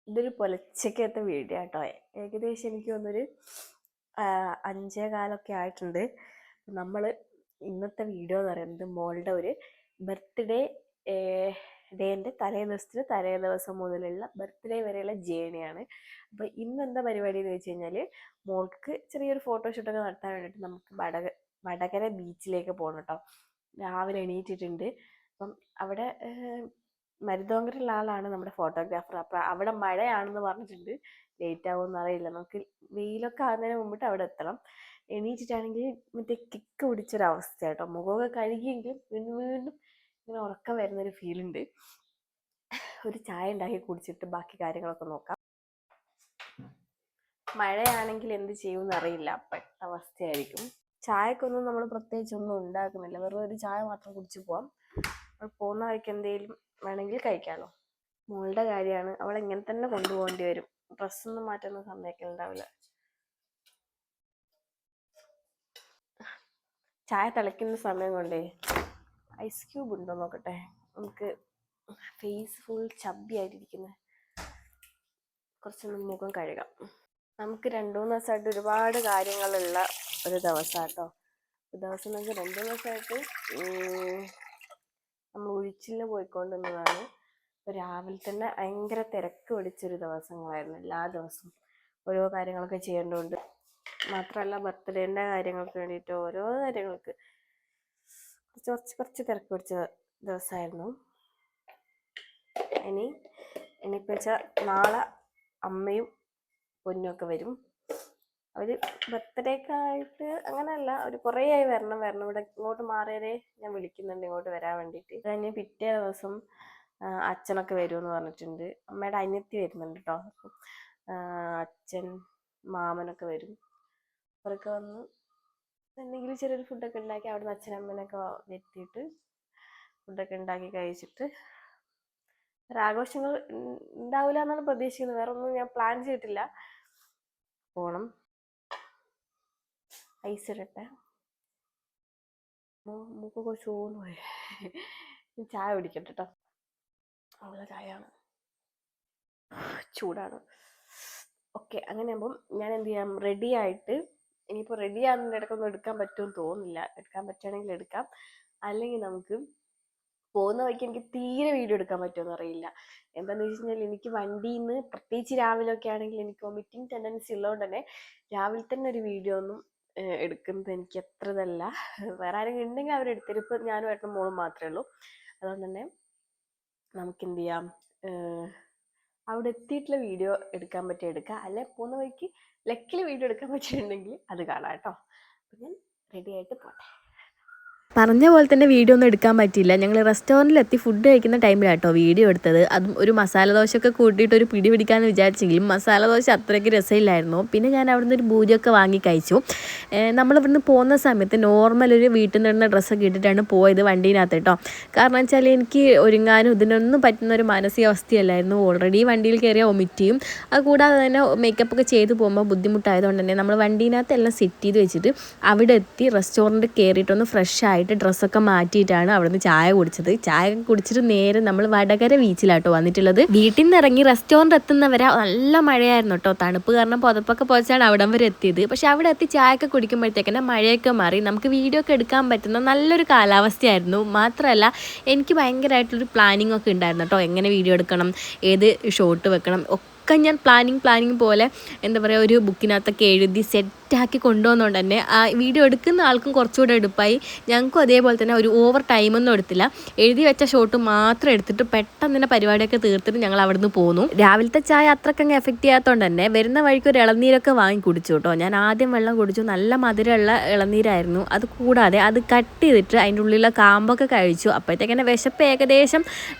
ഇതൊരു പുലച്ചക്കത്തെ വീഡിയോ കേട്ടോ. ഏകദേശം എനിക്ക് തോന്നുന്നൊരു 5:15 ആയിട്ടുണ്ട്. നമ്മൾ ഇന്നത്തെ വീഡിയോ എന്ന് പറയുന്നത് മോളുടെ ഒരു ബർത്ത്ഡേ ഡേൻ്റെ തലേ ദിവസം മുതലുള്ള ബർത്ത്ഡേ വരെയുള്ള ജേണിയാണ്. അപ്പോൾ ഇന്ന് എന്താ പരിപാടി എന്ന് വെച്ച് കഴിഞ്ഞാൽ, മോൾക്ക് ചെറിയൊരു ഫോട്ടോഷൂട്ടൊക്കെ നടത്താൻ വേണ്ടിയിട്ട് നമുക്ക് വടകര ബീച്ചിലേക്ക് പോകണം കേട്ടോ. രാവിലെ എണീറ്റിട്ടുണ്ട്. അപ്പം അവിടെ മരുതോങ്കരുള്ള ആളാണ് നമ്മുടെ ഫോട്ടോഗ്രാഫർ. അപ്പം അവിടെ മഴയാണെന്ന് പറഞ്ഞിട്ടുണ്ട്. ലേറ്റ് ആവുമെന്ന് അറിയില്ല. നമുക്ക് വെയിലൊക്കെ ആകുന്നതിന് മുമ്പിട്ട് അവിടെ എത്തണം. എണീറ്റിട്ടാണെങ്കിൽ മറ്റേ കിക്ക് പിടിച്ചൊരവസ്ഥ കേട്ടോ. മുഖമൊക്കെ കഴുകിയെങ്കിലും വീണ്ടും വീണ്ടും ഇങ്ങനെ ഉറക്കം വരുന്നൊരു ഫീലുണ്ട്. ഒരു ചായ ഉണ്ടാക്കി കുടിച്ചിട്ട് ബാക്കി കാര്യങ്ങളൊക്കെ നോക്കാം. മഴയാണെങ്കിൽ എന്ത് ചെയ്യുമെന്ന് അറിയില്ല. പെട്ട അവസ്ഥയായിരിക്കും. ചായക്കൊന്നും നമ്മൾ പ്രത്യേകിച്ചൊന്നും ഉണ്ടാക്കുന്നില്ല. വെറുതെ ഒരു ചായ മാത്രം കുടിച്ച് പോവാം. പോകുന്ന വഴിക്ക് എന്തെങ്കിലും വേണമെങ്കിൽ കഴിക്കാമല്ലോ. മോളുടെ കാര്യമാണ്, അവളെ ഇങ്ങനെ തന്നെ കൊണ്ടുപോകേണ്ടി വരും. ഡ്രസ്സൊന്നും മാറ്റുന്ന സമ്മതിക്കുന്നുണ്ടാവില്ല. ചായ തിളയ്ക്കുന്ന സമയം കൊണ്ടേ ഐസ് ക്യൂബ് ഉണ്ടോ നോക്കട്ടെ. നമുക്ക് ഫേസ് ഫുൾ ചബ്ബി ആയിട്ടിരിക്കുന്നത്, കുറച്ചൊന്ന് മുഖം കഴുകാം. നമുക്ക് 2-3 ദിവസമായിട്ട് ഒരുപാട് കാര്യങ്ങളുള്ള ഒരു ദിവസമാണ് കേട്ടോ. ഒരു ദിവസം എന്ന് വെച്ചാൽ 2 ദിവസമായിട്ട് നമ്മൾ ഒഴിച്ചില് പോയിക്കൊണ്ടിരുന്നതാണ്. രാവിലെ തന്നെ ഭയങ്കര തിരക്ക് പിടിച്ചൊരു ദിവസങ്ങളായിരുന്നു. എല്ലാ ദിവസവും ഓരോ കാര്യങ്ങളൊക്കെ ചെയ്യേണ്ടതുകൊണ്ട്. മാത്രമല്ല ബർത്ത്ഡേൻ്റെ കാര്യങ്ങൾക്ക് വേണ്ടിയിട്ട് ഓരോ കാര്യങ്ങൾക്ക് കുറച്ച് തിരക്ക് പിടിച്ച ദിവസമായിരുന്നു. ഇനിയിപ്പോൾ വെച്ചാൽ നാളെ അമ്മയും പൊന്നുമൊക്കെ വരും. അവർ ബർത്ത്ഡേക്കായിട്ട് അങ്ങനെയല്ല, അവർ കുറേ ആയി വരണം ഇവിടെ ഇങ്ങോട്ട് മാറിയതേ ഞാൻ വിളിക്കുന്നുണ്ട് ഇങ്ങോട്ട് വരാൻ വേണ്ടിയിട്ട്. കഴിഞ്ഞ് പിറ്റേ ദിവസം അച്ഛനൊക്കെ വരുമെന്ന് പറഞ്ഞിട്ടുണ്ട്. അമ്മയുടെ അനിയത്തി വരുന്നുണ്ട് കേട്ടോ. അച്ഛൻ മാമനൊക്കെ വരും. അവരൊക്കെ വന്ന് എന്തെങ്കിലും ചെറിയൊരു ഫുഡൊക്കെ ഉണ്ടാക്കി അവിടെ നിന്ന് അച്ഛനമ്മേനൊക്കെ വരുത്തിയിട്ട് ഫുഡൊക്കെ ഉണ്ടാക്കി കഴിച്ചിട്ട് ഒരാഘോഷങ്ങൾ ഉണ്ടാവില്ല എന്നാണ് പ്രതീക്ഷിക്കുന്നത്. വേറെ ഒന്നും ഞാൻ പ്ലാൻ ചെയ്തിട്ടില്ല. പോണം. ഐസ് ഇടട്ടെ. മൂക്കൊക്കെ ചൂന്ന് പോയി. ചായ കുടിക്കട്ടെ കേട്ടോ. അവളെ ചായയാണ്, ചൂടാണ്. ഓക്കെ, അങ്ങനെ ആകുമ്പം ഞാൻ എന്ത് ചെയ്യാം, റെഡി ആയിട്ട്. ഇനിയിപ്പോൾ റെഡി ആകുന്നതിൻ്റെ ഇടയ്ക്കൊന്നും എടുക്കാൻ പറ്റുമെന്ന് തോന്നുന്നില്ല. എടുക്കാൻ പറ്റുകയാണെങ്കിൽ എടുക്കാം. അല്ലെങ്കിൽ നമുക്ക് പോകുന്ന വഴിക്ക് എനിക്ക് തീരെ വീഡിയോ എടുക്കാൻ പറ്റുമെന്ന് അറിയില്ല. എന്താണെന്ന് വെച്ച് കഴിഞ്ഞാൽ, എനിക്ക് വണ്ടിയിൽ നിന്ന് പ്രത്യേകിച്ച് രാവിലെ ഒക്കെ ആണെങ്കിൽ എനിക്ക് വൊമിറ്റിംഗ് ടെൻഡൻസി ഉള്ളതുകൊണ്ട് തന്നെ രാവിലെ തന്നെ ഒരു വീഡിയോ ഒന്നും എടുക്കുന്നത് എനിക്ക് അത്ര ഇതല്ല. വേറെ ആരെങ്കിലും ഉണ്ടെങ്കിൽ അവരെടുത്തരും. ഇപ്പം ഞാനും ഏട്ടനും മോളും മാത്രമേ ഉള്ളൂ. അതുകൊണ്ട് തന്നെ നമുക്ക് എന്ത് ചെയ്യാം, അവിടെ എത്തിയിട്ടുള്ള വീഡിയോ എടുക്കാൻ പറ്റിയ എടുക്കാം. അല്ലെ പോകുന്ന വഴിക്ക് ലക്കിൽ വീഡിയോ എടുക്കാൻ പറ്റിയിട്ടുണ്ടെങ്കിൽ അത് കാണാം കേട്ടോ. അപ്പം ഞാൻ റെഡി ആയിട്ട് പോട്ടെ. പറഞ്ഞ പോലെ തന്നെ വീഡിയോ ഒന്നും എടുക്കാൻ പറ്റിയില്ല. ഞങ്ങൾ റെസ്റ്റോറൻറ്റിലെത്തി ഫുഡ് കഴിക്കുന്ന ടൈമിലാണ് കേട്ടോ വീഡിയോ എടുത്തത്. അതും ഒരു മസാല ദോശയൊക്കെ കൂട്ടിയിട്ട് ഒരു പിടി പിടിക്കാമെന്ന് വിചാരിച്ചെങ്കിലും മസാല ദോശ അത്രയ്ക്ക് രസമില്ലായിരുന്നു. പിന്നെ ഞാൻ അവിടെ നിന്ന് ഒരു പൂജയൊക്കെ വാങ്ങി കഴിച്ചു. നമ്മളിവിടുന്ന് പോകുന്ന സമയത്ത് നോർമൽ ഒരു വീട്ടിൽ നിന്ന് ഡ്രസ്സൊക്കെ ഇട്ടിട്ടാണ് പോയത് വണ്ടീനകത്ത് കേട്ടോ. കാരണം വെച്ചാൽ എനിക്ക് ഒരുങ്ങാനും ഇതിനൊന്നും പറ്റുന്ന ഒരു മാനസികാവസ്ഥയല്ലായിരുന്നു. ഓൾറെഡി വണ്ടിയിൽ കയറിയ വൊമിറ്റ് ചെയ്യും. അതുകൂടാതെ തന്നെ മേക്കപ്പൊക്കെ ചെയ്ത് പോകുമ്പോൾ ബുദ്ധിമുട്ടായതുകൊണ്ട് തന്നെ നമ്മൾ വണ്ടീനകത്ത് എല്ലാം സെറ്റ് ചെയ്ത് വെച്ചിട്ട് അവിടെ എത്തി റെസ്റ്റോറൻറ്റ് കയറിയിട്ടൊന്ന് ഫ്രഷ് ആയിട്ട് ഡ്രസ്സൊക്കെ മാറ്റിയിട്ടാണ് അവിടുന്ന് ചായ കുടിച്ചത്. ചായ കുടിച്ചിട്ട് നേരെ നമ്മൾ വടകര ബീച്ചിലാട്ടോ വന്നിട്ടുള്ളത്. വീട്ടിൽ നിന്ന് ഇറങ്ങി റെസ്റ്റോറൻറ്റ് എത്തുന്നവരെ നല്ല മഴയായിരുന്നു കേട്ടോ. തണുപ്പ് കാരണം പുതപ്പൊക്കെ പൊതച്ചാണ് അവിടം വരെ എത്തിയത്. പക്ഷെ അവിടെ എത്തി ചായയൊക്കെ കുടിക്കുമ്പോഴത്തേക്കന്നെ മഴയൊക്കെ മാറി നമുക്ക് വീഡിയോ ഒക്കെ എടുക്കാൻ പറ്റുന്ന നല്ലൊരു കാലാവസ്ഥയായിരുന്നു. മാത്രമല്ല എനിക്ക് ഭയങ്കരമായിട്ടൊരു പ്ലാനിങ് ഒക്കെ ഉണ്ടായിരുന്നു കേട്ടോ. എങ്ങനെ വീഡിയോ എടുക്കണം, ഏത് ഷോട്ട് വെക്കണം ഒക്കെ ഞാൻ പ്ലാനിങ് പോലെ എന്താ പറയുക, ഒരു ബുക്കിനകത്തൊക്കെ എഴുതി സെറ്റാക്കി കൊണ്ടുവന്നുകൊണ്ട് തന്നെ ആ വീഡിയോ എടുക്കുന്ന ആൾക്കും കുറച്ചുകൂടെ എടുപ്പായി. ഞങ്ങൾക്കും അതേപോലെ തന്നെ ഒരു ഓവർ ടൈമൊന്നും എടുത്തില്ല. എഴുതി വെച്ച ഷോട്ട് മാത്രം എടുത്തിട്ട് പെട്ടെന്ന് തന്നെ പരിപാടിയൊക്കെ തീർത്തിട്ട് ഞങ്ങൾ അവിടെ നിന്ന് പോന്നു. രാവിലത്തെ ചായ അത്രക്കങ്ങ് എഫക്റ്റ് ചെയ്യാത്തതുകൊണ്ട് തന്നെ വരുന്ന വഴിക്ക് ഒരു ഇളനീരൊക്കെ വാങ്ങി കുടിച്ചു കേട്ടോ. ഞാൻ ആദ്യം വെള്ളം കുടിച്ചു. നല്ല മധുരമുള്ള ഇളനീരായിരുന്നു. അത് കൂടാതെ അത് കട്ട് ചെയ്തിട്ട് അതിൻ്റെ ഉള്ളിലുള്ള കാമ്പൊക്കെ കഴിച്ചു. അപ്പോഴത്തേക്കന്നെ വിശപ്പ് ഏകദേശം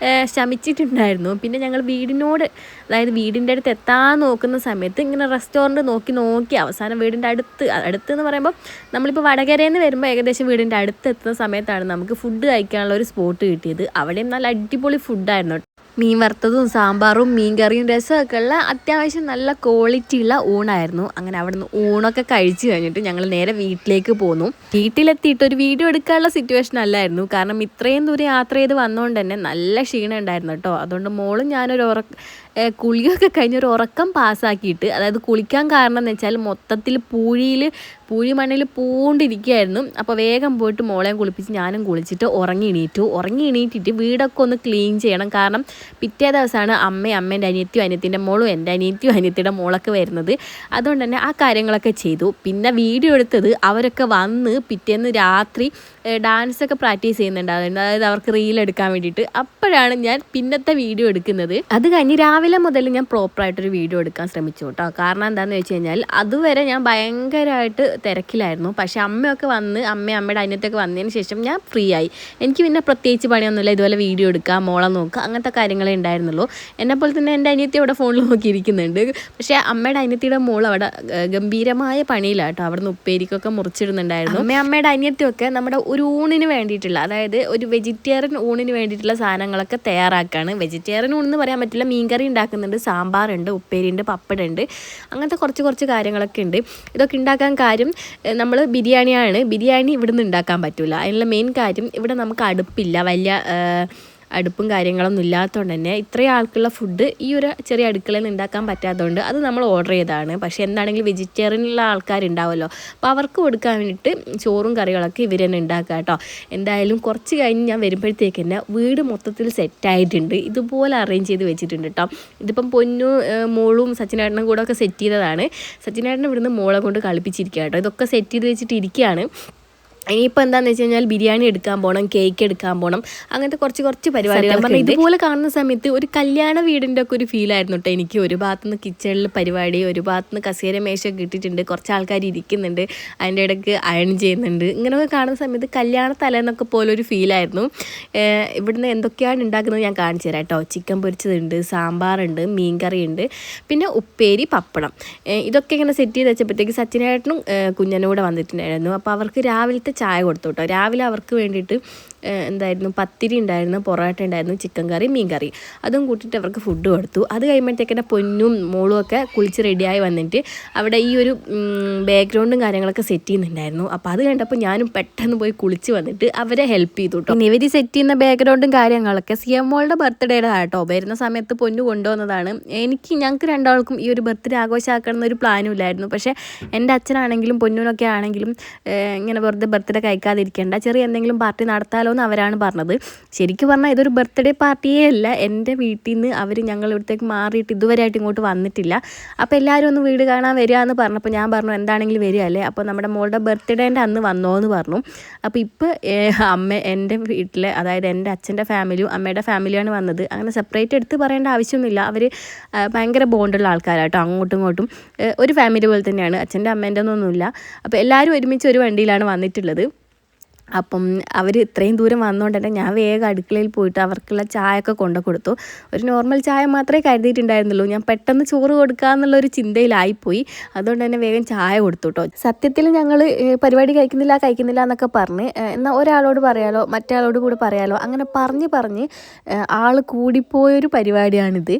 ശമിച്ചിട്ടുണ്ടായിരുന്നു. പിന്നെ ഞങ്ങൾ വീടിനോട്, അതായത് വീടിൻ്റെ അടുത്ത് എത്താൻ നോക്കുന്ന സമയത്ത് ഇങ്ങനെ റെസ്റ്റോറൻറ്റ് നോക്കി അവസാനം വീടിൻ്റെ അടുത്ത് എന്ന് പറയുമ്പോൾ നമ്മളിപ്പോൾ വടകരയിൽ നിന്ന് വരുമ്പോൾ ഏകദേശം വീടിൻ്റെ അടുത്ത് എത്തുന്ന സമയത്താണ് നമുക്ക് ഫുഡ് കഴിക്കാനുള്ള ഒരു സ്പോട്ട് കിട്ടിയത്. അവിടെയും നല്ല അടിപൊളി ഫുഡായിരുന്നു. മീൻ വറുത്തതും സാമ്പാറും മീൻകറിയും രസമൊക്കെ ഉള്ള അത്യാവശ്യം നല്ല ക്വാളിറ്റി ഉള്ള ഊണായിരുന്നു. അങ്ങനെ അവിടെ നിന്ന് ഊണൊക്കെ കഴിച്ച് കഴിഞ്ഞിട്ട് ഞങ്ങൾ നേരെ വീട്ടിലേക്ക് പോന്നു. വീട്ടിലെത്തിയിട്ട് ഒരു വീഡിയോ എടുക്കാനുള്ള സിറ്റുവേഷൻ അല്ലായിരുന്നു. കാരണം ഇത്രയും ദൂരം യാത്ര ചെയ്ത് വന്നുകൊണ്ട് തന്നെ നല്ല ക്ഷീണം ഉണ്ടായിരുന്നു കേട്ടോ. അതുകൊണ്ട് മോളും ഞാനൊരു കുളിയൊക്കെ കഴിഞ്ഞ് ഒരു ഉറക്കം പാസ്സാക്കിയിട്ട്, അതായത് കുളിക്കാൻ കാരണം എന്ന് വെച്ചാൽ മൊത്തത്തിൽ പൂഴി മണ്ണിൽ പൂണ്ടിരിക്കുകയായിരുന്നു. അപ്പോൾ വേഗം പോയിട്ട് മോളെയും കുളിപ്പിച്ച് ഞാനും കുളിച്ചിട്ട് ഉറങ്ങി എണീറ്റിട്ട് വീടൊക്കെ ഒന്ന് ക്ലീൻ ചെയ്യണം. കാരണം പിറ്റേ ദിവസമാണ് അമ്മേൻ്റെ അനിയത്തിയും അനിയത്തിൻ്റെ മോളും എൻ്റെ അനിയത്തിയും അനിയത്തിയുടെ മോളൊക്കെ വരുന്നത്. അതുകൊണ്ട് തന്നെ ആ കാര്യങ്ങളൊക്കെ ചെയ്തു. പിന്നെ വീഡിയോ എടുത്തത് അവരൊക്കെ വന്ന് പിറ്റേന്ന് രാത്രി ഡാൻസൊക്കെ പ്രാക്ടീസ് ചെയ്യുന്നുണ്ടായിരുന്നു, അതായത് അവർക്ക് റീൽ എടുക്കാൻ വേണ്ടിയിട്ട്. അപ്പോഴാണ് ഞാൻ പിന്നത്തെ വീഡിയോ എടുക്കുന്നത്. അത് കഴിഞ്ഞ് രാവിലെ മുതൽ ഞാൻ പ്രോപ്പറായിട്ടൊരു വീഡിയോ എടുക്കാൻ ശ്രമിച്ചു കേട്ടോ. കാരണം എന്താണെന്ന് വെച്ച് കഴിഞ്ഞാൽ അതുവരെ ഞാൻ ഭയങ്കരമായിട്ട് തിരക്കിലായിരുന്നു. പക്ഷേ അമ്മയുടെ അനിയത്തൊക്കെ വന്നതിന് ശേഷം ഞാൻ ഫ്രീ ആയി. എനിക്ക് പിന്നെ പ്രത്യേകിച്ച് പണിയൊന്നുമില്ല, ഇതുപോലെ വീഡിയോ എടുക്കുക, മോളെ നോക്കുക, അങ്ങനത്തെ കാര്യങ്ങളേ ഉണ്ടായിരുന്നുള്ളൂ. എന്നെപ്പോലെ തന്നെ എൻ്റെ അനിയത്തി അവിടെ ഫോണിൽ നോക്കിയിരിക്കുന്നുണ്ട്. പക്ഷേ അമ്മയുടെ അനിയത്തിയുടെ മോൾ അവിടെ ഗംഭീരമായ പണിയിലാട്ടോ. അവിടുന്ന് ഉപ്പേരിക്കൊക്കെ മുറിച്ചിടുന്നുണ്ടായിരുന്നു. അമ്മയുടെ അനിയത്തിയൊക്കെ നമ്മുടെ ഒരു ഊണിന് വേണ്ടിയിട്ടുള്ള, അതായത് ഒരു വെജിറ്റേറിയൻ ഊണിന് വേണ്ടിയിട്ടുള്ള സാധനങ്ങളൊക്കെ തയ്യാറാക്കുകയാണ്. വെജിറ്റേറിയൻ ഊണെന്ന് പറയാൻ പറ്റില്ല, മീൻകറി ഉണ്ടാക്കുന്നുണ്ട്, സാമ്പാറുണ്ട്, ഉപ്പേരിയുണ്ട്, പപ്പടമുണ്ട്, അങ്ങനത്തെ കുറച്ച് കാര്യങ്ങളൊക്കെ ഉണ്ട്. ഇതൊക്കെ ഉണ്ടാക്കാൻ കാര്യം നമ്മൾ ബിരിയാണി ഇവിടുന്ന് ഉണ്ടാക്കാൻ പറ്റില്ല. അതിനുള്ള മെയിൻ കാര്യം ഇവിടെ നമുക്ക് അടുപ്പില്ല, വലിയ അടുപ്പും കാര്യങ്ങളൊന്നും ഇല്ലാത്തതുകൊണ്ട് തന്നെ ഇത്രയും ആൾക്കുള്ള ഫുഡ് ഈ ഒരു ചെറിയ അടുക്കളയിൽ നിന്ന് ഉണ്ടാക്കാൻ പറ്റാത്തതുകൊണ്ട് അത് നമ്മൾ ഓർഡർ ചെയ്തതാണ്. പക്ഷേ എന്താണെങ്കിലും വെജിറ്റേറിയനുള്ള ആൾക്കാരുണ്ടാവുമല്ലോ, അപ്പോൾ അവർക്ക് കൊടുക്കാൻ വേണ്ടിയിട്ട് ചോറും കറികളൊക്കെ ഇവർ തന്നെ ഉണ്ടാക്കുക കേട്ടോ. എന്തായാലും കുറച്ച് കഴിഞ്ഞ് ഞാൻ വരുമ്പോഴത്തേക്ക് തന്നെ വീട് മൊത്തത്തിൽ സെറ്റായിട്ടുണ്ട്. ഇതുപോലെ അറേഞ്ച് ചെയ്ത് വെച്ചിട്ടുണ്ട് കേട്ടോ. ഇതിപ്പം പൊന്നു മോളും സച്ചിനേട്ടനും കൂടെ ഒക്കെ സെറ്റ് ചെയ്തതാണ്. സച്ചിനേട്ടൻ ഇവിടുന്ന് മോളെ കൊണ്ട് കളിപ്പിച്ചിരിക്കുക കേട്ടോ. ഇതൊക്കെ സെറ്റ് ചെയ്ത് വെച്ചിട്ട് ഇരിക്കുകയാണ്. ഇനിയിപ്പോൾ എന്താണെന്ന് വെച്ച് കഴിഞ്ഞാൽ ബിരിയാണി എടുക്കാൻ പോകണം, കേക്ക് എടുക്കാൻ പോകണം, അങ്ങനത്തെ കുറച്ച് പരിപാടികൾ. പറഞ്ഞാൽ ഇതുപോലെ കാണുന്ന സമയത്ത് ഒരു കല്യാണ വീടിൻ്റെ ഒക്കെ ഒരു ഫീലായിരുന്നു കേട്ടോ എനിക്ക്. ഒരു ഭാഗത്തുനിന്ന് കിച്ചണിൽ പരിപാടി, ഒരു ഭാഗത്തുനിന്ന് കസേര മേശയൊക്കെ ഇട്ടിട്ടുണ്ട്, കുറച്ച് ആൾക്കാർ ഇരിക്കുന്നുണ്ട്, അതിൻ്റെ ഇടയ്ക്ക് അയൺ ചെയ്യുന്നുണ്ട്. ഇങ്ങനെയൊക്കെ കാണുന്ന സമയത്ത് കല്യാണ തലേന്നൊക്കെ പോലൊരു ഫീലായിരുന്നു. ഇവിടുന്ന് എന്തൊക്കെയാണ് ഉണ്ടാക്കുന്നത് ഞാൻ കാണിച്ചു തരാം കേട്ടോ. ചിക്കൻ പൊരിച്ചതുണ്ട്, സാമ്പാറുണ്ട്, മീൻകറിയുണ്ട്, പിന്നെ ഉപ്പേരി, പപ്പടം, ഇതൊക്കെ ഇങ്ങനെ സെറ്റ് ചെയ്ത് വെച്ചപ്പോഴത്തേക്ക് സച്ചിനേട്ടനും കുഞ്ഞനും കൂടെ വന്നിട്ടുണ്ടായിരുന്നു. അപ്പോൾ അവർക്ക് രാവിലത്തെ ചായ കൊടുത്തു കേട്ടോ. രാവിലെ അവർക്ക് വേണ്ടിയിട്ട് എന്തായിരുന്നു, പത്തിരി ഉണ്ടായിരുന്നു, പൊറോട്ട ഉണ്ടായിരുന്നു, ചിക്കൻ കറി, മീൻ കറി, അതും കൂട്ടിയിട്ട് അവർക്ക് ഫുഡ് കൊടുത്തു. അത് കഴിയുമ്പോഴത്തേക്കെന്നെ പൊന്നും മോളും ഒക്കെ കുളിച്ച് റെഡിയായി വന്നിട്ട് അവിടെ ഈ ഒരു ബാക്ക്ഗ്രൗണ്ടും കാര്യങ്ങളൊക്കെ സെറ്റ് ചെയ്യുന്നുണ്ടായിരുന്നു. അപ്പോൾ അത് കണ്ടപ്പോൾ ഞാനും പെട്ടെന്ന് പോയി കുളിച്ച് വന്നിട്ട് അവരെ ഹെൽപ്പ് ചെയ്തു കേട്ടോ. ഇവർ സെറ്റ് ചെയ്യുന്ന ബാക്ക്ഗ്രൗണ്ടും കാര്യങ്ങളൊക്കെ സിയമോളുടെ ബർത്ത്ഡേയുടെ കേട്ടോ. വരുന്ന സമയത്ത് പൊന്നു കൊണ്ടുവന്നതാണ്. ഞങ്ങൾക്ക് രണ്ടാൾക്കും ഈ ഒരു ബർത്ത്ഡേ ആഘോഷമാക്കണം എന്നൊരു പ്ലാനും ഇല്ലായിരുന്നു. പക്ഷേ എൻ്റെ അച്ഛനാണെങ്കിലും പൊന്നൂനൊക്കെ ആണെങ്കിലും ഇങ്ങനെ വെറുതെ ബർത്ത്ഡേ കഴിക്കാതിരിക്കേണ്ട, ചെറിയ എന്തെങ്കിലും പാർട്ടി നടത്താലോ എന്ന് അവരാണ് പറഞ്ഞത്. ശരിക്കും പറഞ്ഞാൽ ഇതൊരു ബർത്ത്ഡേ പാർട്ടിയേ അല്ല. എൻ്റെ വീട്ടിൽ നിന്ന് ഞങ്ങൾ ഇവിടത്തേക്ക് മാറിയിട്ട് ഇതുവരെയായിട്ട് ഇങ്ങോട്ട് വന്നിട്ടില്ല. അപ്പോൾ എല്ലാവരും ഒന്ന് വീട് കാണാൻ വരിക എന്ന് പറഞ്ഞപ്പോൾ ഞാൻ പറഞ്ഞു എന്താണെങ്കിലും വരികയല്ലേ, അപ്പോൾ നമ്മുടെ മോളുടെ ബർത്ത്ഡേൻ്റെ അന്ന് വന്നോ എന്ന് പറഞ്ഞു. അപ്പോൾ ഇപ്പോൾ എൻ്റെ വീട്ടിലെ, അതായത് എൻ്റെ അച്ഛൻ്റെ ഫാമിലിയും അമ്മയുടെ ഫാമിലിയാണ് വന്നത്. അങ്ങനെ സെപ്പറേറ്റ് എടുത്ത് പറയേണ്ട ആവശ്യമൊന്നുമില്ല. അവർ ഭയങ്കര ബോണ്ടുള്ള ആൾക്കാരാട്ടോ. അങ്ങോട്ടും ഇങ്ങോട്ടും ഒരു ഫാമിലി പോലെ തന്നെയാണ്. അച്ഛൻ്റെ അമ്മേൻ്റെ ഒന്നുമില്ല. അപ്പോൾ എല്ലാവരും ഒരുമിച്ച് ഒരു വണ്ടിയിലാണ് വന്നിട്ടുള്ളത്. അപ്പം അവർ ഇത്രയും ദൂരം വന്നുകൊണ്ട് തന്നെ ഞാൻ വേഗം അടുക്കളയിൽ പോയിട്ട് അവർക്കുള്ള ചായയൊക്കെ കൊണ്ടു കൊടുത്തു. ഒരു നോർമൽ ചായ മാത്രമേ കരുതിയിട്ടുണ്ടായിരുന്നുള്ളൂ. ഞാൻ പെട്ടെന്ന് ചോറ് കൊടുക്കുക എന്നുള്ളൊരു ചിന്തയിലായിപ്പോയി. അതുകൊണ്ട് തന്നെ വേഗം ചായ കൊടുത്തു കേട്ടോ. സത്യത്തിൽ ഞങ്ങൾ പരിപാടി കഴിക്കുന്നില്ല എന്നൊക്കെ പറഞ്ഞ്, എന്നാൽ ഒരാളോട് പറയാലോ മറ്റേ ആളോട് കൂടെ പറയാലോ, അങ്ങനെ പറഞ്ഞ് ആൾ കൂടിപ്പോയൊരു പരിപാടിയാണിത്.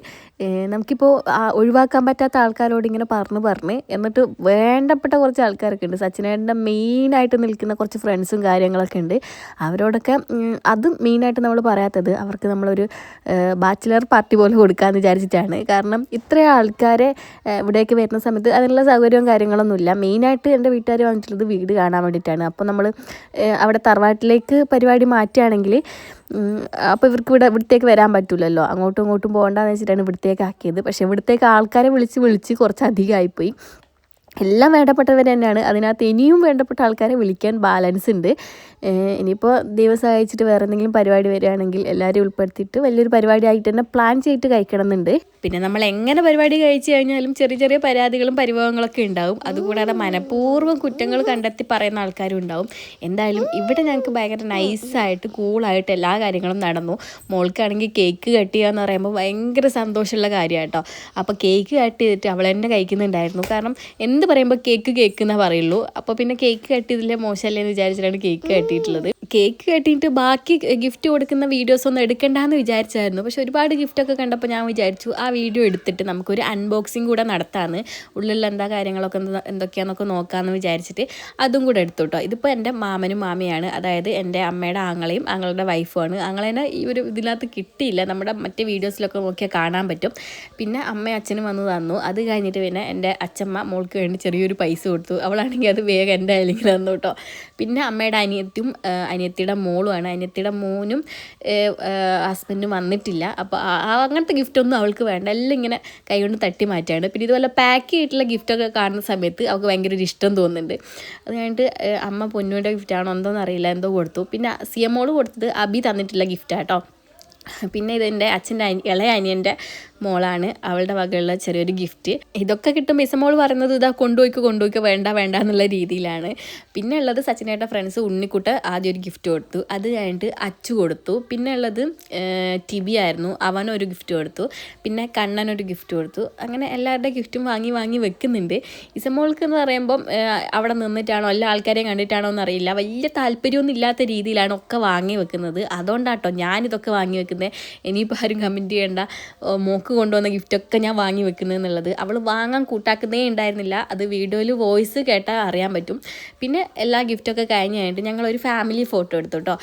നമുക്കിപ്പോൾ ഒഴിവാക്കാൻ പറ്റാത്ത ആൾക്കാരോട് ഇങ്ങനെ പറഞ്ഞ് എന്നിട്ട് വേണ്ടപ്പെട്ട കുറച്ച് ആൾക്കാരൊക്കെ ഉണ്ട്. സച്ചിനേട്ടൻ്റെ മെയിനായിട്ട് നിൽക്കുന്ന കുറച്ച് ഫ്രണ്ട്സും കാര്യങ്ങളൊക്കെ ഉണ്ട്. അവരോടൊക്കെ അത് മെയിനായിട്ട് നമ്മൾ പറയാത്തത്, അവർക്ക് നമ്മളൊരു ബാച്ചിലർ പാർട്ടി പോലെ കൊടുക്കാമെന്ന് വിചാരിച്ചിട്ടാണ്. കാരണം ഇത്രയും ആൾക്കാരെ ഇവിടേക്ക് വരുന്ന സമയത്ത് അതിനുള്ള സൗകര്യവും കാര്യങ്ങളൊന്നുമില്ല. മെയിനായിട്ട് എൻ്റെ വീട്ടുകാർ വന്നിട്ടുള്ളത് വീട് കാണാൻ വേണ്ടിയിട്ടാണ്. അപ്പോൾ നമ്മൾ അവിടെ തറവാട്ടിലേക്ക് പരിപാടി മാറ്റുകയാണെങ്കിൽ അപ്പോൾ ഇവർക്ക് ഇവിടത്തേക്ക് വരാൻ പറ്റില്ലല്ലോ, അങ്ങോട്ടും ഇങ്ങോട്ടും പോകണ്ടെന്ന് വെച്ചിട്ടാണ് ഇവിടത്തേക്ക് ആക്കിയത്. പക്ഷേ ഇവിടത്തേക്ക് ആൾക്കാരെ വിളിച്ച് കുറച്ചധികമായിപ്പോയി. എല്ലാം വേണ്ടപ്പെട്ടവർ തന്നെയാണ്. അതിനകത്ത് ഇനിയും വേണ്ടപ്പെട്ട ആൾക്കാരെ വിളിക്കാൻ ബാലൻസ് ഉണ്ട്. ഇനിയിപ്പോൾ ദിവസം സഹായിച്ചിട്ട് വേറെ എന്തെങ്കിലും പരിപാടി വരികയാണെങ്കിൽ എല്ലാവരും ഉൾപ്പെടുത്തിയിട്ട് വലിയൊരു പരിപാടി ആയിട്ട് തന്നെ പ്ലാൻ ചെയ്തിട്ട് കഴിക്കണം എന്നുണ്ട്. പിന്നെ നമ്മൾ എങ്ങനെ പരിപാടി കഴിച്ചു കഴിഞ്ഞാലും ചെറിയ പരാതികളും പരിഭവങ്ങളൊക്കെ ഉണ്ടാവും. അതുകൂടാതെ മനഃപൂർവ്വം കുറ്റങ്ങൾ കണ്ടെത്തി പറയുന്ന ആൾക്കാരും ഉണ്ടാവും. എന്തായാലും ഇവിടെ ഞങ്ങൾക്ക് ഭയങ്കര നൈസായിട്ട് കൂളായിട്ട് എല്ലാ കാര്യങ്ങളും നടന്നു. മോൾക്കാണെങ്കിൽ കേക്ക് കട്ട് ചെയ്യുക എന്ന് പറയുമ്പോൾ ഭയങ്കര സന്തോഷമുള്ള കാര്യമാണ് കേട്ടോ. അപ്പോൾ കേക്ക് കട്ട് ചെയ്തിട്ട് അവൾ തന്നെ കഴിക്കുന്നുണ്ടായിരുന്നു. കാരണം എന്ത് പറയുമ്പോൾ കേക്ക് എന്നേ പറയുള്ളൂ. അപ്പോൾ പിന്നെ കേക്ക് കട്ട് ചെയ്തില്ലേ മോശമല്ലേ എന്ന് വിചാരിച്ചിട്ടാണ് കേക്ക് കട്ടിയിട്ടുള്ളത്. കേക്ക് കെട്ടിയിട്ട് ബാക്കി ഗിഫ്റ്റ് കൊടുക്കുന്ന വീഡിയോസ് ഒന്നും എടുക്കണ്ടെന്ന് വിചാരിച്ചായിരുന്നു. പക്ഷെ ഒരുപാട് ഗിഫ്റ്റൊക്കെ കണ്ടപ്പോൾ ഞാൻ വിചാരിച്ചു ആ വീഡിയോ എടുത്തിട്ട് നമുക്കൊരു അൺബോക്സിങ് കൂടെ നടത്താമെന്ന്, ഉള്ളിൽ എന്താ കാര്യങ്ങളൊക്കെ എന്തൊക്കെയാണെന്നൊക്കെ നോക്കാമെന്ന് വിചാരിച്ചിട്ട് അതും കൂടെ എടുത്തു കേട്ടോ. ഇതിപ്പോൾ എൻ്റെ മാമനും മാമിയാണ്, അതായത് എൻ്റെ അമ്മയുടെ ആങ്ങളെയും ആങ്ങളുടെ വൈഫുമാണ്. ആങ്ങളേനെ ഈ ഒരു ഇതിനകത്ത് കിട്ടിയില്ല, നമ്മുടെ മറ്റേ വീഡിയോസിലൊക്കെ നോക്കിയാൽ കാണാൻ പറ്റും. പിന്നെ അമ്മയും അച്ഛനും വന്ന് തന്നു. അത് കഴിഞ്ഞിട്ട് പിന്നെ എൻ്റെ അച്ഛമ്മ മോൾക്ക് വേണ്ടി ചെറിയൊരു പൈസ കൊടുത്തു. അവളാണെങ്കിൽ അത് വേഗം എൻ്റെ കയ്യിലേക്ക് തന്നു കേട്ടോ. പിന്നെ അമ്മയുടെ അനിയത്തിയുടെ മോളുമാണ്. അനിയത്തിയുടെ മോനും ഹസ്ബൻഡും വന്നിട്ടില്ല. അപ്പോൾ അങ്ങനത്തെ ഗിഫ്റ്റൊന്നും അവൾക്ക് വേണ്ട, എല്ലാം ഇങ്ങനെ കൈകൊണ്ട് തട്ടി മാറ്റാണ്. പിന്നെ ഇതുപോലെ പാക്ക് ചെയ്തിട്ടുള്ള ഗിഫ്റ്റൊക്കെ കാണുന്ന സമയത്ത് അവൾക്ക് ഭയങ്കര ഒരു ഇഷ്ടം തോന്നുന്നുണ്ട്. അത് കഴിഞ്ഞിട്ട് അമ്മ പൊന്നൂൻ്റെ ഗിഫ്റ്റാണോ എന്തോന്ന് അറിയില്ല, എന്തോ കൊടുത്തു. പിന്നെ സിയമോള് കൊടുത്തത് അബി തന്നിട്ടുള്ള ഗിഫ്റ്റാട്ടോ. പിന്നെ ഇതെൻ്റെ അച്ഛൻ്റെ ഇളയ അനിയൻ്റെ മോളാണ്, അവളുടെ വകയുള്ള ചെറിയൊരു ഗിഫ്റ്റ്. ഇതൊക്കെ കിട്ടുമ്പോൾ ഇസമോൾ പറയുന്നത് ഇതാ കൊണ്ടുപോയിക്കോ വേണ്ട എന്നുള്ള രീതിയിലാണ്. പിന്നെ ഉള്ളത് സച്ചിനേട്ട ഫ്രണ്ട്സ് ഉണ്ണിക്കുട്ട ആദ്യം ഒരു ഗിഫ്റ്റ് കൊടുത്തു. അത് കഴിഞ്ഞിട്ട് അച്ചു കൊടുത്തു. പിന്നെ ഉള്ളത് ടിബി ആയിരുന്നു, അവനൊരു ഗിഫ്റ്റ് കൊടുത്തു. പിന്നെ കണ്ണനൊരു ഗിഫ്റ്റ് കൊടുത്തു. അങ്ങനെ എല്ലാവരുടെ ഗിഫ്റ്റും വാങ്ങി വെക്കുന്നുണ്ട്. ഇസമോൾക്ക് എന്ന് പറയുമ്പം അവിടെ നിന്നിട്ടാണോ എല്ലാ ആൾക്കാരെയും കണ്ടിട്ടാണോ എന്നറിയില്ല, വലിയ താല്പര്യമൊന്നും ഇല്ലാത്ത രീതിയിലാണ് ഒക്കെ വാങ്ങി വെക്കുന്നത്. അതുകൊണ്ടാട്ടോ ഞാനിതൊക്കെ വാങ്ങി വെക്കുന്നത്. ഇനിയിപ്പോൾ ആരും കമൻറ്റ് ചെയ്യേണ്ട മോക്ക് കൊണ്ടുവന്ന ഗിഫ്റ്റൊക്കെ ഞാൻ വാങ്ങി വെക്കുന്നത് എന്നുള്ളത്. അവൾ വാങ്ങാൻ കൂട്ടാക്കുന്നേ ഉണ്ടായിരുന്നില്ല. അത് വീഡിയോയിൽ വോയിസ് കേട്ടാൽ അറിയാൻ പറ്റും. പിന്നെ എല്ലാ ഗിഫ്റ്റൊക്കെ കഴിഞ്ഞ് ഞങ്ങളൊരു ഫാമിലി ഫോട്ടോ എടുത്തു കേട്ടോ.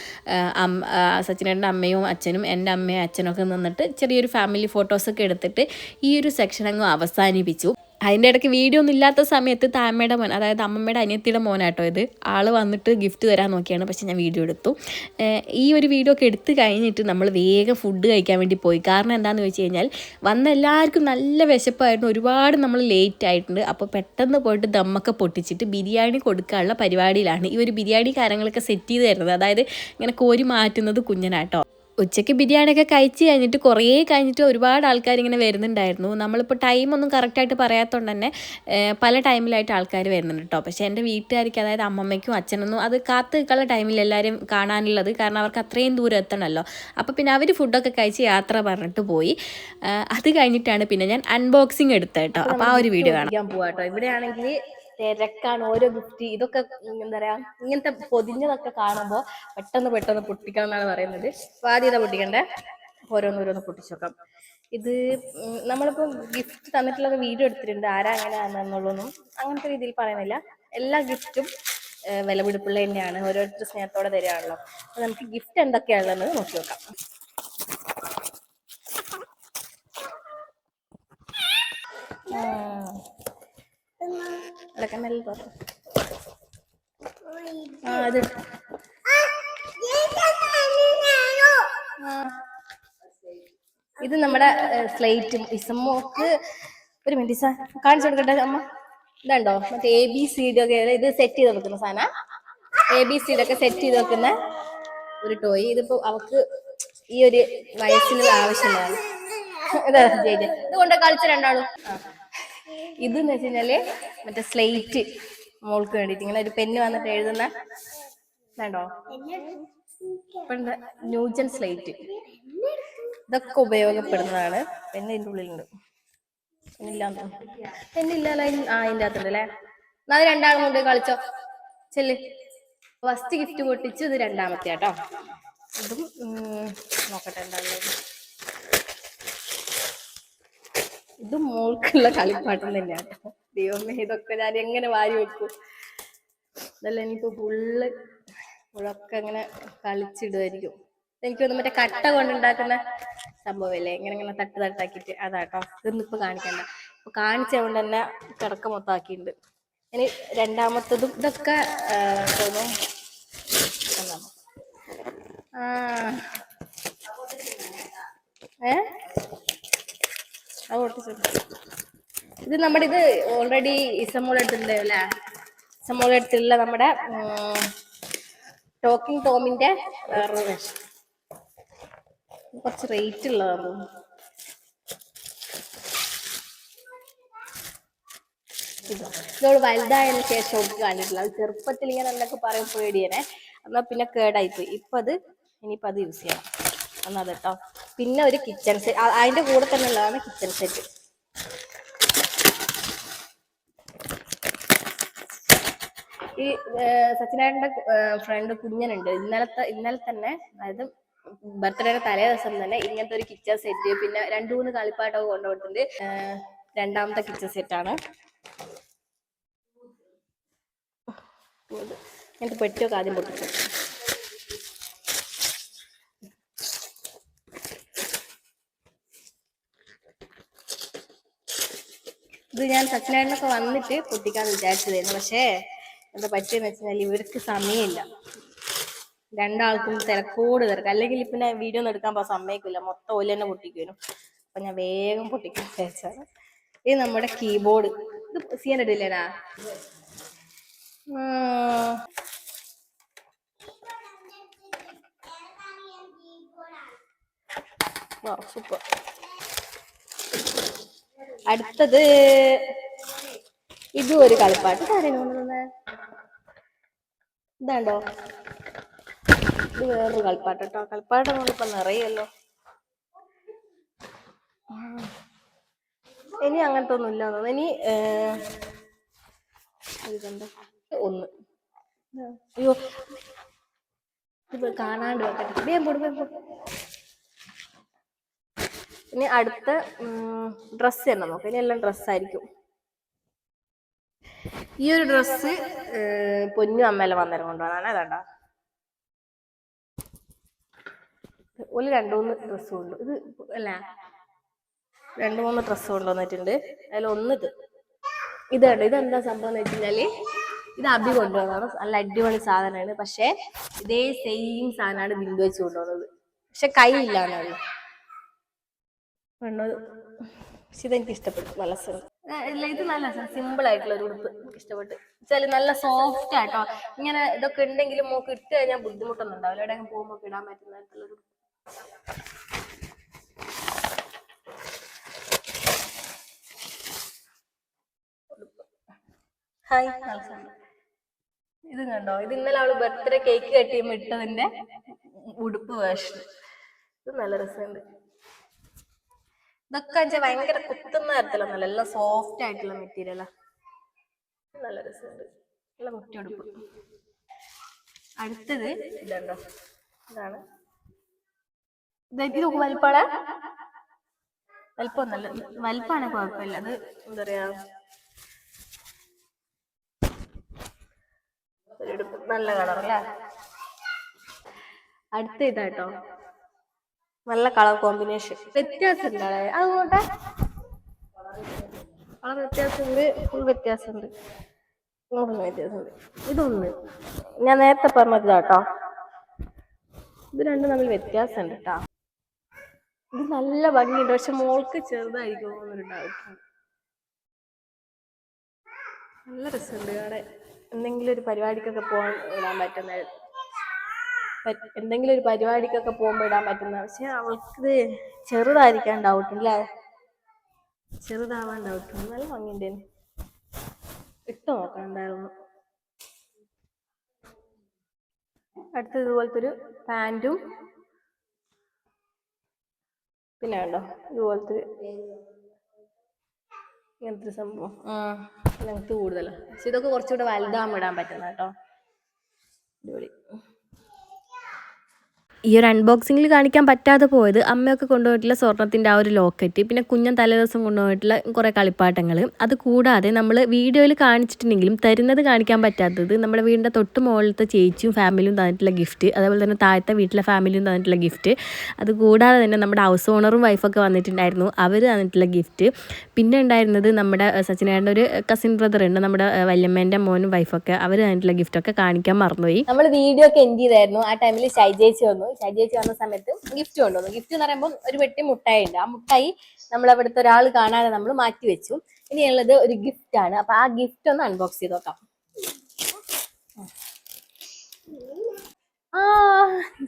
സച്ചിനേട്ടൻ്റെ അമ്മയും അച്ഛനും എൻ്റെ അമ്മയും അച്ഛനൊക്കെ നിന്നിട്ട് ചെറിയൊരു ഫാമിലി ഫോട്ടോസൊക്കെ എടുത്തിട്ട് ഈ ഒരു സെക്ഷൻ അങ്ങ് അവസാനിപ്പിച്ചു. അതിൻ്റെ ഇടയ്ക്ക് വീഡിയോ ഒന്നും ഇല്ലാത്ത സമയത്ത് താമ്മയുടെ മോൻ, അതായത് അമ്മമ്മയുടെ അനിയത്തിയുടെ മോനാട്ടോ ഇത്, ആൾ വന്നിട്ട് ഗിഫ്റ്റ് തരാൻ നോക്കിയാണ്. പക്ഷെ ഞാൻ വീഡിയോ എടുത്തു. ഈ ഒരു വീഡിയോ ഒക്കെ എടുത്ത് കഴിഞ്ഞിട്ട് നമ്മൾ വേഗം ഫുഡ് കഴിക്കാൻ വേണ്ടി പോയി. കാരണം എന്താണെന്ന് വെച്ച് കഴിഞ്ഞാൽ വന്ന എല്ലാവർക്കും നല്ല വിശപ്പായിരുന്നു, ഒരുപാട് നമ്മൾ ലേറ്റ് ആയിട്ടുണ്ട്. അപ്പോൾ പെട്ടെന്ന് പോയിട്ട് ദമ്മൊക്കെ പൊട്ടിച്ചിട്ട് ബിരിയാണി കൊടുക്കാനുള്ള പരിപാടിയിലാണ്. ഈ ഒരു ബിരിയാണി കാര്യങ്ങളൊക്കെ സെറ്റ് ചെയ്ത് തരുന്നത്, അതായത് ഇങ്ങനെ കോരി മാറ്റുന്നത് കുഞ്ഞനാട്ടോ. ഉച്ചയ്ക്ക് ബിരിയാണിയൊക്കെ കഴിച്ച് കഴിഞ്ഞിട്ട് കുറേ കഴിഞ്ഞിട്ട് ഒരുപാട് ആൾക്കാർ ഇങ്ങനെ വരുന്നുണ്ടായിരുന്നു. നമ്മളിപ്പോൾ ടൈമൊന്നും കറക്റ്റായിട്ട് പറയാത്തതുകൊണ്ട് തന്നെ പല ടൈമിലായിട്ട് ആൾക്കാർ വരുന്നുണ്ട് കേട്ടോ. പക്ഷേ എൻ്റെ വീട്ടുകാർക്ക്, അതായത് അമ്മമ്മയ്ക്കും അച്ഛനൊന്നും അത് കാത്ത് നിൽക്കാനുള്ള ടൈമിൽ എല്ലാവരും കാണാനുള്ളത്, കാരണം അവർക്ക് അത്രയും ദൂരം എത്തണമല്ലോ. അപ്പോൾ പിന്നെ അവർ ഫുഡൊക്കെ കഴിച്ച് യാത്ര പറഞ്ഞിട്ട് പോയി. അത് കഴിഞ്ഞിട്ടാണ് പിന്നെ ഞാൻ അൺബോക്സിങ് എടുത്തത് കേട്ടോ. അപ്പോൾ ആ ഒരു വീഡിയോ കാണാൻ പോവാട്ടോ. ഇവിടെയാണെങ്കിൽ തിരക്കാണ്, ഓരോ ഗിഫ്റ്റ് ഇതൊക്കെ എന്താ പറയാ, ഇങ്ങനത്തെ പൊതിഞ്ഞതൊക്കെ കാണുമ്പോൾ പെട്ടെന്ന് പൊട്ടിക്കണം എന്നാണ് പറയുന്നത്. ആദ്യം പൊട്ടിക്കണ്ടേ, ഓരോന്നോരോന്ന് പൊട്ടിച്ചോക്കാം. ഇത് നമ്മളിപ്പോൾ ഗിഫ്റ്റ് തന്നിട്ടുള്ളത് വീഡിയോ എടുത്തിട്ടുണ്ട്, ആരാ എങ്ങനെയാണെന്നുള്ളതൊന്നും അങ്ങനത്തെ രീതിയിൽ പറയുന്നില്ല. എല്ലാ ഗിഫ്റ്റും വിലപിടിപ്പുള്ള തന്നെയാണ്, ഓരോരുത്തർ സ്നേഹത്തോടെ തരികയാണല്ലോ. അപ്പൊ നമുക്ക് ഗിഫ്റ്റ് എന്തൊക്കെയാണെന്ന് നോക്കി നോക്കാം. അതൊക്കെ നല്ല തോന്നും. അത് ഇത് നമ്മുടെ സ്ലേറ്റും. ഇസമ്മോക്ക് ഒരു മിനിറ്റ് കാണിച്ചു കൊടുക്കട്ടെ അമ്മ. ഇതുണ്ടോ മറ്റേ ABCD ഒക്കെ ഇത് സെറ്റ് ചെയ്ത് വെക്കുന്ന സാധനം, ABCD ഒക്കെ സെറ്റ് ചെയ്ത് വെക്കുന്ന ഒരു ടോയ്. ഇതിപ്പോ അവക്ക് ഈ ഒരു വയസ്സിനുള്ള ആവശ്യമാണ്. ഇത് കൊണ്ട് കളിച്ച രണ്ടാളും. ഇതെന്ന് വെച്ച് കഴിഞ്ഞാല് മറ്റേ സ്ലേറ്റ് മോൾക്ക് വേണ്ടിട്ട് ഇങ്ങനെ ഒരു പെന്ന് വന്നിട്ട് എഴുതുന്ന വേണ്ടോ, ന്യൂജൻ സ്ലേറ്റ്. ഇതൊക്കെ ഉപയോഗപ്പെടുന്നതാണ്. പെണ്ണ് ഇതിൻ്റെ ഉള്ളിലുണ്ട്, പെണ്ണില്ലല്ലോ. ഇതിൻ്റെ അകത്തുണ്ടല്ലേ. അത് രണ്ടാളും കൊണ്ട് കളിച്ചോ ചെല്ല്. ഫസ്റ്റ് ഗിഫ്റ്റ് പൊട്ടിച്ചു, ഇത് രണ്ടാമത്തെ കേട്ടോ. ഇതും നോക്കട്ടെ എന്താണ്. ഇതും മോൾക്കുള്ള കളിപ്പാട്ടം തന്നെയാണ്. ദൈവമേ, ഇതൊക്കെ ഞാൻ എങ്ങനെ വാരി വെക്കും. ഇതല്ല എനിക്ക് ഫുള്ളൊക്കെ അങ്ങനെ കളിച്ചിടുമായിരിക്കും. എനിക്കൊന്നും മറ്റേ കട്ട കൊണ്ടുണ്ടാക്കുന്ന സംഭവമല്ലേ, ഇങ്ങനെ തട്ടാക്കിയിട്ട് അതാട്ടോ. ഇതൊന്നും ഇപ്പൊ കാണിക്കണ്ട, ഇപ്പൊ കാണിച്ചുകൊണ്ട് തന്നെ കിടക്ക മൊത്തമാക്കിയിട്ടുണ്ട്. ഇനി രണ്ടാമത്തതും ഇതൊക്കെ തോന്നും. ഇത് നമ്മുടെ ഇത് ഓൾറെഡി ഇസമോൾ എടുത്തിട്ടുണ്ടോ അല്ലേ, ഇസമോൾ എടുത്തിട്ടുള്ള നമ്മുടെ ടോക്കിംഗ് ടോമിന്റെ വേറൊരു വേഷം. കുറച്ച് റേറ്റ് ഉള്ളതാണ്. ഇതോട് വലുതായതിനു ശേഷം ഒക്കെ കണ്ടിട്ടില്ല. അത് ചെറുപ്പത്തിൽ ഇങ്ങനെ എന്നൊക്കെ പറയും പേടിയനെ, എന്നാൽ പിന്നെ കേടായിപ്പോയി. ഇനിയിപ്പോൾ അത് യൂസ് ചെയ്യണം എന്നാൽ കേട്ടോ. പിന്നെ ഒരു കിച്ചൺ സെറ്റ്, അതിന്റെ കൂടെ തന്നെ ഉള്ളതാണ് കിച്ചൺ സെറ്റ്. ഈ സച്ചിനേട്ടൻ്റെ ഫ്രണ്ട് കുഞ്ഞനുണ്ട്, ഇന്നലെ തന്നെ, അതായത് ബർത്ത്ഡേയുടെ തലേ ദിവസം തന്നെ ഇങ്ങനത്തെ ഒരു കിച്ചൺ സെറ്റ്, പിന്നെ 2-3 കളിപ്പാട്ടൊക്കെ കൊണ്ടുപോയിട്ടുണ്ട്. രണ്ടാമത്തെ കിച്ചൺ സെറ്റാണ്. ഇങ്ങനത്തെ പെട്ടിയൊക്കെ ആദ്യം പൊട്ടിച്ചു. ഇത് ഞാൻ സച്ചിനേട്ടനൊക്കെ വന്നിട്ട് പൊട്ടിക്കാന്ന് വിചാരിച്ചതായിരുന്നു. പക്ഷേ എന്താ പറ്റിയെന്ന് വെച്ചാൽ ഇവർക്ക് സമയമില്ല, രണ്ടാൾക്കും തിരക്കോട് തിരക്ക്. അല്ലെങ്കിൽ ഇപ്പം ഞാൻ വീഡിയോ ഒന്നും എടുക്കാൻ പോകാൻ സമ്മതിക്കില്ല, മൊത്തം ഓല് തന്നെ പൊട്ടിക്കുവരും. അപ്പൊ ഞാൻ വേഗം പൊട്ടിക്കാൻ വിചാരിച്ചാണ്. ഇത് നമ്മുടെ കീബോർഡ്. ഇത് ചെയ്യാനിട്ടില്ലേടാ? സൂപ്പർ. അടുത്തത് ഇതും ഒരു കളിപ്പാട്ട്. ഇതാണ്ടോ, ഇത് വേറൊരു കളിപ്പാട്ട് കേട്ടോ. കളിപ്പാട്ടം കൊണ്ടിപ്പോ നിറയല്ലോ. ഇനി അങ്ങനത്തെ ഒന്നും ഇല്ല തോന്നുന്നു. ഇനി ഒന്ന്, അയ്യോ ഇത് കാണാണ്ട് വെക്കട്ടെ. ഇനി അടുത്ത ഡ്രസ്സ് തന്നെ നോക്കാം. ഇനി എല്ലാം ഡ്രസ്സായിരിക്കും. ഈ ഒരു ഡ്രസ്സ് പൊന്നു അമ്മേലെ വന്നേരം കൊണ്ടുപോകാനാണ്. അതാണ്ടാ, ഒരു 2-3 ഡ്രസ്സ് കൊണ്ടു. ഇത് അല്ല, 2-3 ഡ്രസ്സ് കൊണ്ടുവന്നിട്ടുണ്ട്. അതിലൊന്ന് ഇത് കണ്ടോ. ഇതെന്താ സംഭവം എന്ന് വെച്ച് കഴിഞ്ഞാല്, ഇത് അബി കൊണ്ടുവന്നതാണ്. നല്ല അടിപൊളി സാധനമാണ്. പക്ഷെ ഇതേ സെയിം സാധനമാണ് ബിന്ദു വെച്ച് കൊണ്ടുവന്നത്. പക്ഷെ കൈ ഇല്ലാന്നാണ്. പക്ഷെ ഇതെനിക്ക് ഇഷ്ടപ്പെട്ടു. നല്ല ഇല്ല, ഇത് നല്ല സിമ്പിൾ ആയിട്ടുള്ള ഒരു ഉടുപ്പ് എനിക്ക് ഇഷ്ടപ്പെട്ടു. വെച്ചാല് നല്ല സോഫ്റ്റ് ആട്ടോ. ഇങ്ങനെ ഇതൊക്കെ ഉണ്ടെങ്കിലും മോക്ക് ഇട്ട് കഴിഞ്ഞാൽ ബുദ്ധിമുട്ടൊന്നും ഉണ്ടാവില്ല. എവിടെയെങ്കിലും പോകുമ്പോൾ ഇടാൻ പറ്റുന്ന തരത്തിലൊരു. ഹായ്, ഇത് കണ്ടോ, ഇത് ഇന്നലെ അവള് ബർത്ത്ഡേ കേക്ക് കട്ടിയുമ്പോ ഇട്ടതിന്റെ ഉടുപ്പ് വേർഷൻ. ഇത് നല്ല രസമുണ്ട്. ഇതൊക്കെ വെച്ചാൽ ഭയങ്കര കുത്തുന്ന തരത്തിലൊന്നല്ല, എല്ലാം സോഫ്റ്റ് ആയിട്ടുള്ള മെറ്റീരിയലാ. നല്ല രസമുണ്ട്, നല്ല കുറ്റിയുടുപ്പ്. അടുത്തത് ഇതുണ്ടോ, ഇതാണ്. ഇത് വലിപ്പാണ്, വലിപ്പമൊന്നല്ല, വലിപ്പാണ് കുഴപ്പമില്ല. അത് എന്താ പറയാ, നല്ല കളർ അല്ലേ. അടുത്ത ഇതാട്ടോ, നല്ല കളർ കോമ്പിനേഷൻ. വ്യത്യാസം ഉണ്ടാ, അതുകൊണ്ട് കളർ വ്യത്യാസമുണ്ട്, ഫുൾ വ്യത്യാസമുണ്ട്, വ്യത്യാസമുണ്ട്. ഇതൊന്ന് ഞാൻ നേരത്തെ പറഞ്ഞതാട്ടോ, ഇത് രണ്ടും തമ്മിൽ വ്യത്യാസമുണ്ട് കേട്ടോ. ഇത് നല്ല ഭംഗിയുണ്ട്, പക്ഷെ മോൾക്ക് ചെറുതായിരിക്കും എന്നൊരു ഡൗട്ടുണ്ട്. നല്ല രസമുണ്ട് കാണാൻ. എന്തെങ്കിലും ഒരു പരിപാടിക്കൊക്കെ പോകാൻ ഇടാൻ പറ്റുന്ന, എന്തെങ്കിലും ഒരു പരിപാടിക്കൊക്കെ പോകുമ്പോൾ ഇടാൻ പറ്റുന്ന. പക്ഷെ അവൾക്കിത് ചെറുതായിരിക്കാൻ ഡൗട്ടില്ലേ, ചെറുതാവാൻ ഡൗട്ടുണ്ട്. നല്ല ഭംഗിയുണ്ട്, ഇട്ട് നോക്കണം എന്തായിരുന്നു. അടുത്തത് ഇതുപോലത്തെ ഒരു പാൻറ്റും, പിന്നെ കണ്ടോ ഇതുപോലത്തെ ഇങ്ങനത്തെ സംഭവം. ലെങ്ത് കൂടുതലാണ്, പക്ഷെ ഇതൊക്കെ കുറച്ചുകൂടെ വലുതാകുമ്പോൾ ഇടാൻ പറ്റുന്ന കേട്ടോ. അടിപൊളി. ഈ ഒരു അൺബോക്സിങ്ങിൽ കാണിക്കാൻ പറ്റാതെ പോയത് അമ്മയൊക്കെ കൊണ്ടുപോയിട്ടുള്ള സ്വർണ്ണത്തിൻ്റെ ആ ഒരു ലോക്കറ്റ്, പിന്നെ കുഞ്ഞൻ തലേദിവസം കൊണ്ടുപോയിട്ടുള്ള കുറേ കളിപ്പാട്ടങ്ങൾ. അത് കൂടാതെ നമ്മൾ വീഡിയോയിൽ കാണിച്ചിട്ടുണ്ടെങ്കിലും തരുന്നത് കാണിക്കാൻ പറ്റാത്തത് നമ്മുടെ വീടിൻ്റെ തൊട്ട് മുകളിലത്തെ ചേച്ചിയും ഫാമിലിയും തന്നിട്ടുള്ള ഗിഫ്റ്റ്, അതേപോലെ തന്നെ താഴത്തെ വീട്ടിലെ ഫാമിലിയും തന്നിട്ടുള്ള ഗിഫ്റ്റ്. അത് കൂടാതെ തന്നെ നമ്മുടെ ഹൗസ് ഓണറും വൈഫൊക്കെ വന്നിട്ടുണ്ടായിരുന്നു, അവർ തന്നിട്ടുള്ള ഗിഫ്റ്റ്. പിന്നെ ഉണ്ടായിരുന്നത് നമ്മുടെ സച്ചിനേട്ടൻ്റെ ഒരു കസിൻ ബ്രദർ ഉണ്ട്, നമ്മുടെ വല്യമ്മേൻ്റെ മോനും വൈഫൊക്കെ, അവർ തന്നിട്ടുള്ള ഗിഫ്റ്റൊക്കെ കാണിക്കാൻ മറന്നുപോയി. നമ്മൾ വീഡിയോ ഒക്കെ എൻഡ് ചെയ്തായിരുന്നു. ആ ടൈമിൽ ഷൈജേച്ചി വന്നു. ഷൈജേച്ചി വന്ന സമയത്ത് ഗിഫ്റ്റ് കൊണ്ടുവന്നു. ഗിഫ്റ്റ് എന്ന് പറയുമ്പോൾ ഒരു വെട്ടി മുട്ടായി ഉണ്ട്. ആ മുട്ടായി നമ്മൾ അവിടുത്തെ ഒരാൾ കാണാതെ നമ്മൾ മാറ്റി വെച്ചു. ഇനിയുള്ളത് ഒരു ഗിഫ്റ്റ് ആണ്. അപ്പൊ ആ ഗിഫ്റ്റ് ഒന്ന് അൺബോക്സ് ചെയ്ത് നോക്കാം.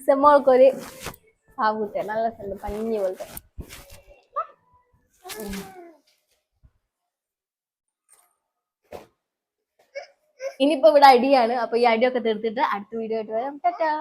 സെമ്മോൾക്കൊരു പാവൂട്ട നല്ല സ്ഥലം, പഞ്ഞി പോലത്തെ. ഇനിയിപ്പോ ഇവിടെ അടിയാണ്. അപ്പൊ ഈ അടിയൊക്കെ തീർത്തിട്ട് അടുത്ത വീഡിയോ ആയിട്ട് വരാം. ടാറ്റാ.